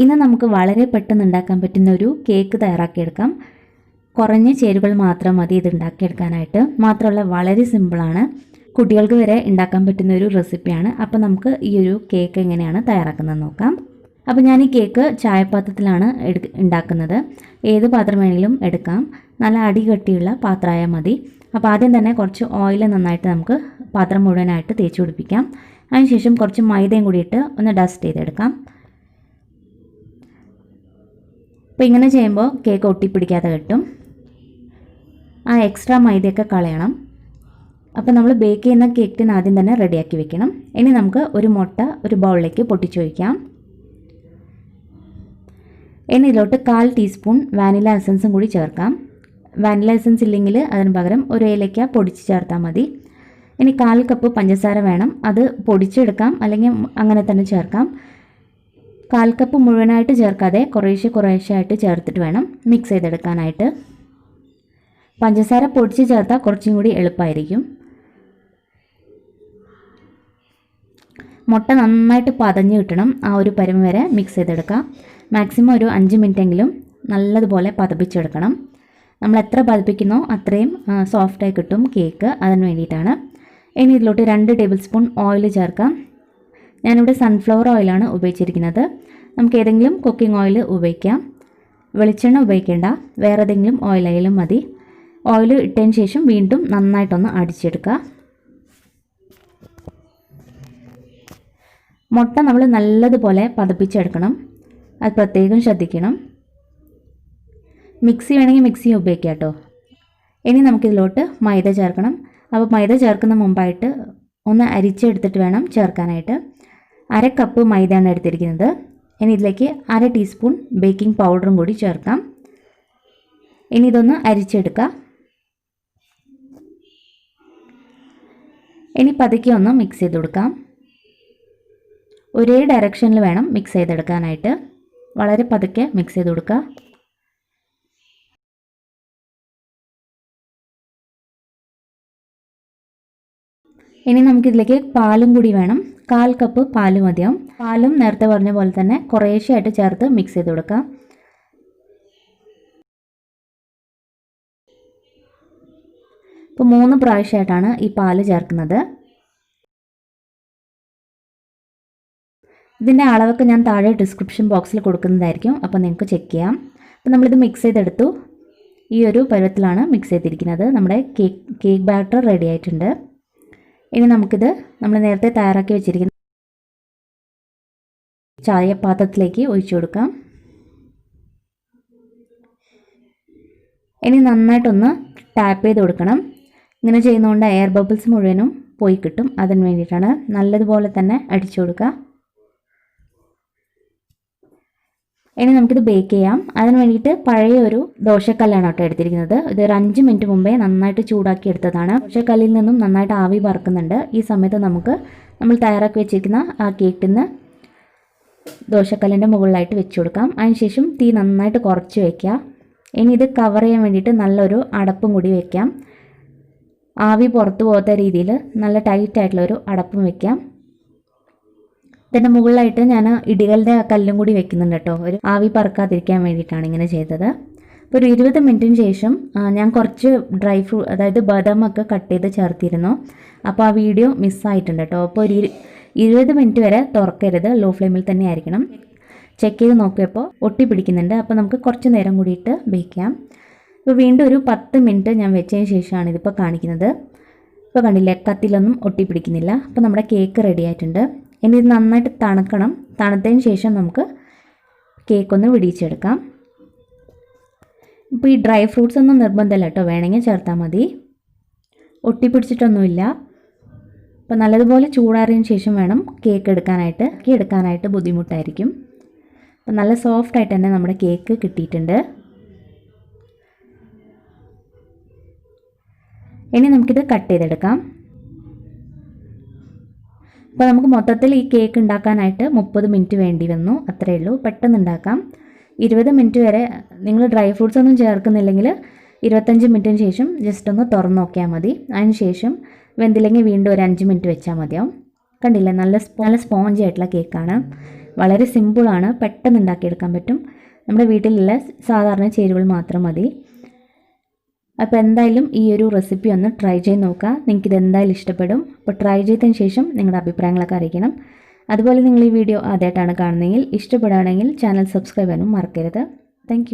ഇന്ന് നമുക്ക് വളരെ പെട്ടെന്ന് ഉണ്ടാക്കാൻ പറ്റുന്ന ഒരു കേക്ക് തയ്യാറാക്കിയെടുക്കാം. കുറഞ്ഞ ചേരുവകൾ മാത്രം മതി ഇത് ഉണ്ടാക്കിയെടുക്കാനായിട്ട്. മാത്രമല്ല വളരെ സിമ്പിളാണ്, കുട്ടികൾക്ക് വരെ ഉണ്ടാക്കാൻ പറ്റുന്ന ഒരു റെസിപ്പിയാണ്. അപ്പോൾ നമുക്ക് ഈ ഒരു കേക്ക് എങ്ങനെയാണ് തയ്യാറാക്കുന്നത് നോക്കാം. അപ്പോൾ ഞാൻ ഈ കേക്ക് ചായപാത്രത്തിലാണ് ഉണ്ടാക്കുന്നത്. ഏത് പാത്രം വേണമെങ്കിലും എടുക്കാം, നല്ല അടി കട്ടിയുള്ള പാത്രമായാൽ മതി. അപ്പോൾ ആദ്യം തന്നെ കുറച്ച് ഓയിൽ നന്നായിട്ട് നമുക്ക് പാത്രം മുഴുവനായിട്ട് തേച്ച് പിടിപ്പിക്കാം. അതിനുശേഷം കുറച്ച് മൈദയും കൂടി ഇട്ട് ഒന്ന് ഡസ്റ്റ് ചെയ്തെടുക്കാം. അപ്പോൾ ഇങ്ങനെ ചെയ്യുമ്പോൾ കേക്ക് ഒട്ടിപ്പിടിക്കാതെ കിട്ടും. ആ എക്സ്ട്രാ മൈദയൊക്കെ കളയണം. അപ്പോൾ നമ്മൾ ബേക്ക് ചെയ്യുന്ന കേക്ക് ടിൻ ആദ്യം തന്നെ റെഡിയാക്കി വെക്കണം. ഇനി നമുക്ക് ഒരു മുട്ട ഒരു ബൗളിലേക്ക് പൊട്ടിച്ച് വയ്ക്കാം. ഇനി ഇതിലോട്ട് 1/4 ടീസ്പൂൺ വാനില എസൻസും കൂടി ചേർക്കാം. വാനില എസൻസ് ഇല്ലെങ്കിൽ അതിന് പകരം ഒരു ഏലക്ക പൊടിച്ച് ചേർത്താൽ മതി. ഇനി 1/4 കപ്പ് പഞ്ചസാര വേണം, അത് പൊടിച്ചെടുക്കാം അല്ലെങ്കിൽ അങ്ങനെ തന്നെ ചേർക്കാം. 1/4 കപ്പ് മുഴുവനായിട്ട് ചേർക്കാതെ കുറേശ്ശെ ആയിട്ട് ചേർത്തിട്ട് വേണം മിക്സ് ചെയ്തെടുക്കാനായിട്ട്. പഞ്ചസാര പൊടിച്ച് ചേർത്താൽ കുറച്ചും കൂടി എളുപ്പമായിരിക്കും. മുട്ട നന്നായിട്ട് പതഞ്ഞ് കിട്ടണം, ആ ഒരു പരുവം വരെ മിക്സ് ചെയ്തെടുക്കാം. മാക്സിമം ഒരു 5 മിനിറ്റെങ്കിലും നല്ലതുപോലെ പതപ്പിച്ചെടുക്കണം. നമ്മൾ എത്ര പതപ്പിക്കുന്നോ അത്രയും സോഫ്റ്റായി കിട്ടും കേക്ക്, അതിന് വേണ്ടിയിട്ടാണ്. ഇനി ഇതിലോട്ട് 2 ടേബിൾ സ്പൂൺ ഓയിൽ ചേർക്കാം. ഞാനിവിടെ സൺഫ്ലവർ ഓയിലാണ് ഉപയോഗിച്ചിരിക്കുന്നത്. നമുക്ക് ഏതെങ്കിലും കുക്കിംഗ് ഓയിൽ ഉപയോഗിക്കാം, വെളിച്ചെണ്ണ ഉപയോഗിക്കേണ്ട, വേറെ ഏതെങ്കിലും ഓയിലായാലും മതി. ഓയിൽ ഇട്ടതിന് ശേഷം വീണ്ടും നന്നായിട്ടൊന്ന് അടിച്ചെടുക്കുക. മുട്ട നമ്മൾ നല്ലതുപോലെ പതപ്പിച്ചെടുക്കണം, അത് പ്രത്യേകം ശ്രദ്ധിക്കണം. മിക്സി വേണമെങ്കിൽ മിക്സി ഉപയോഗിക്കാം കേട്ടോ. ഇനി നമുക്കിതിലോട്ട് മൈദ ചേർക്കണം. അപ്പോൾ മൈദ ചേർക്കുന്ന മുമ്പായിട്ട് ഒന്ന് അരിച്ചെടുത്തിട്ട് വേണം ചേർക്കാനായിട്ട്. 1/2 കപ്പ് മൈദയാണ് എടുത്തിരിക്കുന്നത്. ഇനി ഇതിലേക്ക് 1/2 ടീസ്പൂൺ ബേക്കിംഗ് പൗഡറും കൂടി ചേർക്കാം. ഇനി ഇതൊന്ന് അരിച്ചെടുക്കാം. ഇനി പതുക്കെ ഒന്ന് മിക്സ് ചെയ്ത് കൊടുക്കാം. ഒരേ ഡയറക്ഷനിൽ വേണം മിക്സ് ചെയ്തെടുക്കാനായിട്ട്, വളരെ പതുക്കെ മിക്സ് ചെയ്ത് കൊടുക്കുക. ഇനി നമുക്കിതിലേക്ക് പാലും കൂടി വേണം. 1/4 കപ്പ് പാല് മതിയാവും. പാലും നേരത്തെ പറഞ്ഞ പോലെ തന്നെ കുറേശ്ശെ ആയിട്ട് ചേർത്ത് മിക്സ് ചെയ്ത് കൊടുക്കാം. ഇപ്പോൾ 3 പ്രാവശ്യമായിട്ടാണ് ഈ പാല് ചേർക്കുന്നത്. ഇതിൻ്റെ അളവൊക്കെ ഞാൻ താഴെ ഡിസ്ക്രിപ്ഷൻ ബോക്സിൽ കൊടുക്കുന്നതായിരിക്കും, അപ്പോൾ നിങ്ങൾക്ക് ചെക്ക് ചെയ്യാം. അപ്പോൾ നമ്മളിത് മിക്സ് ചെയ്തെടുത്തു. ഈ ഒരു പരുവത്തിലാണ് മിക്സ് ചെയ്തിരിക്കുന്നത്. നമ്മുടെ കേക്ക് ബാറ്റർ റെഡി ആയിട്ടുണ്ട്. ഇനി നമുക്കിത് നമ്മൾ നേരത്തെ തയ്യാറാക്കി വെച്ചിരിക്കുന്ന ചായ പാത്രത്തിലേക്ക് ഒഴിച്ചു കൊടുക്കാം. ഇനി നന്നായിട്ടൊന്ന് ടാപ്പ് ചെയ്ത് കൊടുക്കണം. ഇങ്ങനെ ചെയ്യുന്നതുകൊണ്ട് എയർ ബബിൾസ് മുഴുവനും പോയി കിട്ടും, അതിന് വേണ്ടിയിട്ടാണ്. നല്ലതുപോലെ തന്നെ അടിച്ചു കൊടുക്കുക. ഇനി നമുക്കിത് ബേക്ക് ചെയ്യാം. അതിന് വേണ്ടിയിട്ട് പഴയ ഒരു ദോശക്കല്ലാണ് കേട്ടോ എടുത്തിരിക്കുന്നത്. ഇത് ഒരു 5 മിനിറ്റ് മുമ്പേ നന്നായിട്ട് ചൂടാക്കി എടുത്തതാണ്. ദോശക്കല്ലിൽ നിന്നും നന്നായിട്ട് ആവി പറക്കുന്നുണ്ട്. ഈ സമയത്ത് നമ്മൾ തയ്യാറാക്കി വെച്ചിരിക്കുന്ന ആ കേക്ക് ടിന്ന് ദോശക്കല്ലിൻ്റെ മുകളിലായിട്ട് വെച്ച് കൊടുക്കാം. അതിനുശേഷം തീ നന്നായിട്ട് കുറച്ച് വയ്ക്കുക. ഇനി ഇത് കവർ ചെയ്യാൻ വേണ്ടിയിട്ട് നല്ലൊരു അടപ്പും കൂടി വയ്ക്കാം. ആവി പുറത്തു പോകാത്ത രീതിയിൽ നല്ല ടൈറ്റായിട്ടുള്ളൊരു അടപ്പും വയ്ക്കാം. ഇതിൻ്റെ മുകളിലായിട്ട് ഞാൻ ഇടികളുടെ കല്ലും കൂടി വെക്കുന്നുണ്ട് കേട്ടോ, ഒരു ആവി പറക്കാതിരിക്കാൻ വേണ്ടിയിട്ടാണ് ഇങ്ങനെ ചെയ്തത്. അപ്പോൾ ഒരു 20 മിനിറ്റിന് ശേഷം ഞാൻ കുറച്ച് ഡ്രൈ ഫ്രൂട്ട്, അതായത് ബദാമൊക്കെ കട്ട് ചെയ്ത് ചേർത്തിരുന്നു. അപ്പോൾ ആ വീഡിയോ മിസ്സായിട്ടുണ്ട് കേട്ടോ. അപ്പോൾ ഒരു 20 മിനിറ്റ് വരെ തുറക്കരുത്, ലോ ഫ്ലെയിമിൽ തന്നെ ആയിരിക്കണം. ചെക്ക് ചെയ്ത് നോക്കിയപ്പോൾ ഒട്ടി പിടിക്കുന്നുണ്ട്. അപ്പോൾ നമുക്ക് കുറച്ച് നേരം കൂടിയിട്ട് ബേക്ക് ചെയ്യാം. അപ്പോൾ വീണ്ടും ഒരു 10 മിനിറ്റ് ഞാൻ വെച്ചതിന് ശേഷമാണ് ഇതിപ്പോൾ കാണിക്കുന്നത്. ഇപ്പോൾ കണ്ടില്ലേ, കത്തിലൊന്നും ഒട്ടി പിടിക്കുന്നില്ല. അപ്പോൾ നമ്മുടെ കേക്ക് റെഡി ആയിട്ടുണ്ട്. ഇനി ഇത് നന്നായിട്ട് തണുക്കണം. തണുത്തതിന് ശേഷം നമുക്ക് കേക്കൊന്ന് വിടിയിച്ചെടുക്കാം. ഇപ്പോൾ ഈ ഡ്രൈ ഫ്രൂട്ട്സ് ഒന്നും നിർബന്ധമില്ല കേട്ടോ, വേണമെങ്കിൽ ചേർത്താൽ മതി. ഒട്ടിപ്പിടിച്ചിട്ടൊന്നുമില്ല. അപ്പോൾ നല്ലതുപോലെ ചൂടാറിയതിന് ശേഷം വേണം കേക്ക് എടുക്കാനായിട്ട് ബുദ്ധിമുട്ടായിരിക്കും. അപ്പോൾ നല്ല സോഫ്റ്റായിട്ട് തന്നെ നമ്മുടെ കേക്ക് കിട്ടിയിട്ടുണ്ട്. ഇനി നമുക്കിത് കട്ട് ചെയ്തെടുക്കാം. അപ്പോൾ നമുക്ക് മൊത്തത്തിൽ ഈ കേക്ക് ഉണ്ടാക്കാനായിട്ട് 30 മിനിറ്റ് വേണ്ടി വന്നു, അത്രയേ ഉള്ളൂ. പെട്ടെന്ന് ഉണ്ടാക്കാം. 20 മിനിറ്റ് വരെ നിങ്ങൾ ഡ്രൈ ഫ്രൂട്ട്സ് ഒന്നും ചേർക്കുന്നില്ലെങ്കിൽ 25 മിനിറ്റിന് ശേഷം ജസ്റ്റ് ഒന്ന് തുറന്ന് നോക്കിയാൽ മതി. അതിന് ശേഷം വെന്തില്ലെങ്കിൽ വീണ്ടും ഒരു 5 മിനിറ്റ് വെച്ചാൽ മതിയാവും. കണ്ടില്ലേ, നല്ല സ്പോഞ്ചി ആയിട്ടുള്ള കേക്കാണ്. വളരെ സിമ്പിളാണ്, പെട്ടെന്ന് ഉണ്ടാക്കിയെടുക്കാൻ പറ്റും. നമ്മുടെ വീട്ടിലുള്ള സാധാരണ ചേരുവകൾ മാത്രം മതി. അപ്പോൾ എന്തായാലും ഈ ഒരു റെസിപ്പി ഒന്ന് ട്രൈ ചെയ്ത് നോക്കുക. നിങ്ങൾക്കിത് എന്തായാലും ഇഷ്ടപ്പെടും. അപ്പോൾ ട്രൈ ചെയ്തതിന് ശേഷം നിങ്ങളുടെ അഭിപ്രായങ്ങളൊക്കെ അറിയിക്കണം. അതുപോലെ നിങ്ങൾ ഈ വീഡിയോ ആദ്യമായിട്ടാണ് കാണുന്നതെങ്കിൽ ഇഷ്ടപ്പെടുകയാണെങ്കിൽ ചാനൽ സബ്സ്ക്രൈബ് ചെയ്യാനും മറക്കരുത്. താങ്ക്